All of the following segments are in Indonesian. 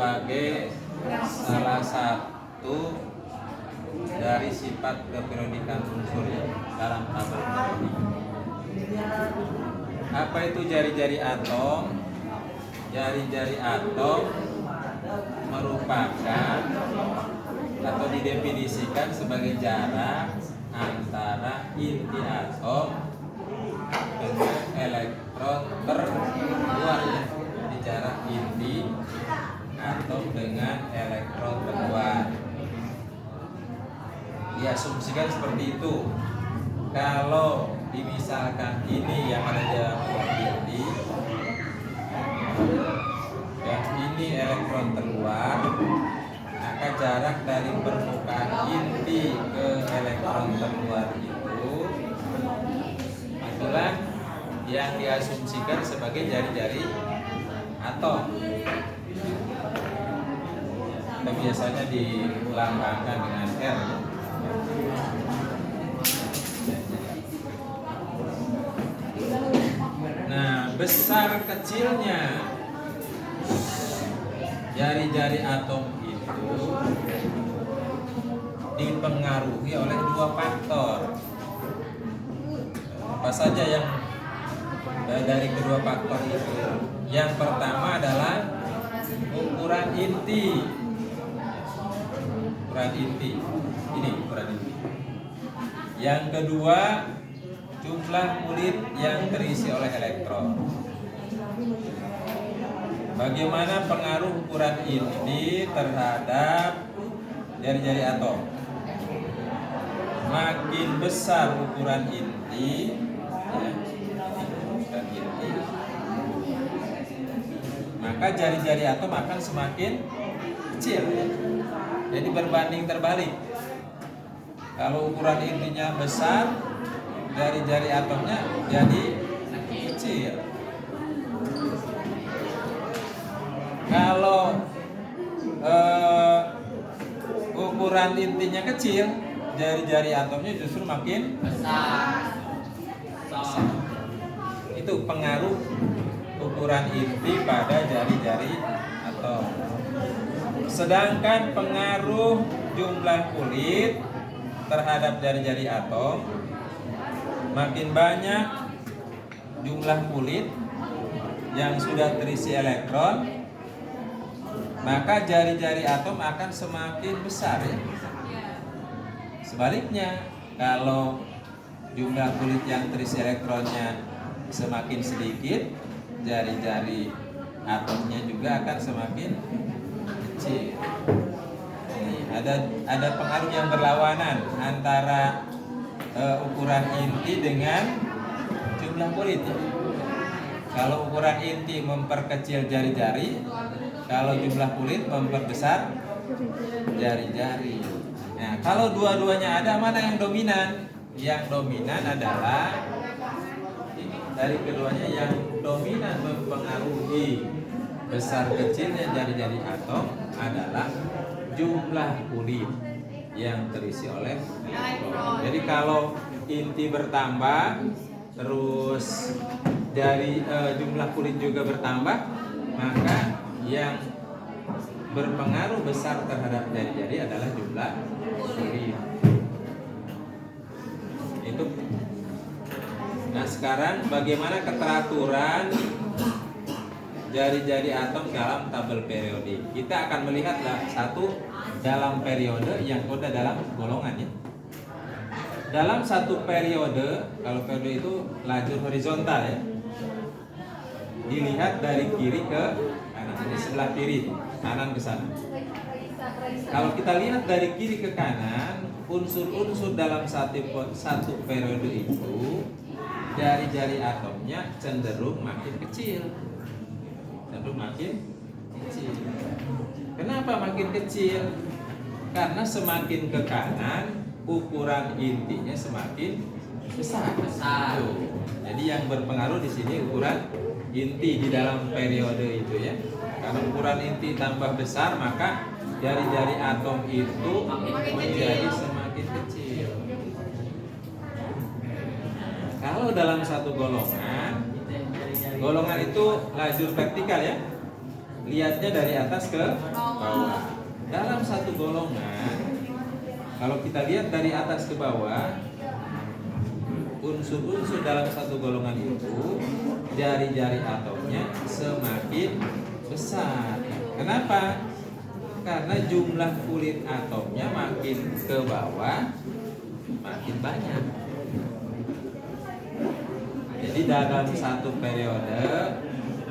sebagai salah satu dari sifat keperiodikan unsur dalam tabel periodik. Apa itu jari-jari atom? Jari-jari atom merupakan atau didefinisikan sebagai jarak antara inti atom dengan elektron terluar, ya. Jadi jarak inti atom dengan elektron terluar diasumsikan seperti itu. Kalau dimisalkan ini yang ada jarak inti, ya, ini elektron terluar, maka jarak dari permukaan inti ke elektron terluar itulah yang diasumsikan sebagai jari-jari atom. Itu biasanya dilambangkan dengan R. Nah, besar kecilnya jari-jari atom itu dipengaruhi oleh dua faktor. Apa saja yang dari kedua faktor itu? Yang pertama adalah ukuran inti. Ukuran inti. Ini ukuran inti. Yang kedua, jumlah kulit yang terisi oleh elektron. Bagaimana pengaruh ukuran inti terhadap jari-jari atom? Makin besar ukuran inti, ya, ukuran inti, maka jari-jari atom akan semakin kecil, ya. Jadi berbanding terbalik. Kalau ukuran intinya besar, jari-jari atomnya jadi kecil. Kalau ukuran intinya kecil, jari-jari atomnya justru makin besar. Itu pengaruh ukuran inti pada jari-jari atom. Sedangkan pengaruh jumlah kulit terhadap jari-jari atom, makin banyak jumlah kulit yang sudah terisi elektron, maka jari-jari atom akan semakin besar, ya. Sebaliknya, kalau jumlah kulit yang terisi elektronnya semakin sedikit, jari-jari atomnya juga akan semakin kecil. Ini ada pengaruh yang berlawanan antara ukuran inti dengan jumlah kulit, ya. Kalau ukuran inti memperkecil jari-jari, kalau jumlah kulit memperbesar jari-jari. Nah, kalau dua-duanya ada, mana yang dominan? Yang dominan adalah ini, dari keduanya yang dominan mempengaruhi besar kecilnya jari-jari atom adalah jumlah kulit yang terisi oleh elektron. Jadi kalau inti bertambah, terus dari jumlah kulit juga bertambah, maka yang berpengaruh besar terhadap jari-jari adalah jumlah kulit. Itu. Nah, sekarang bagaimana keteraturan jari-jari atom dalam tabel periodik? Kita akan melihatlah satu dalam periode, yang kedua dalam golongan, ya. Dalam satu periode, kalau periode itu lajur horizontal, ya, dilihat dari kiri ke kanan. Ini sebelah kiri, kanan ke sana. Kalau kita lihat dari kiri ke kanan, unsur-unsur dalam satu periode itu, jari-jari atomnya cenderung makin kecil. Kenapa makin kecil? Karena semakin ke kanan, ukuran intinya semakin besar. Jadi yang berpengaruh di sini ukuran inti di dalam periode itu, ya. Karena ukuran inti tambah besar, maka jari-jari atom itu menjadi semakin kecil. Kalau dalam satu golongan itu lajur vertikal, ya. lihatnya dari atas ke bawah. Dalam satu golongan, kalau kita lihat dari atas ke bawah, unsur-unsur dalam satu golongan itu, jari-jari atomnya semakin besar. Kenapa? Karena jumlah kulit atomnya makin ke bawah, makin banyak. Jadi dalam satu periode,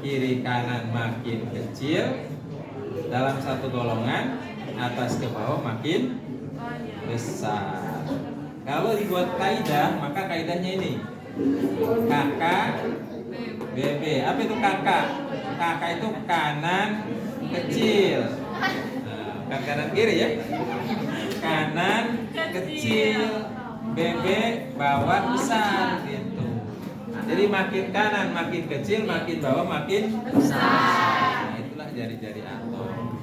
kiri kanan makin kecil, dalam satu golongan, atas ke bawah makin besar. Kalau dibuat kaidah, maka kaidahnya ini KK BB. Apa itu KK? KK itu kanan kecil. Bukan kanan kiri ya. Kanan kecil, BB bawah besar gitu. Jadi makin kanan makin kecil, makin bawah makin besar. Nah, itulah jari-jari atom.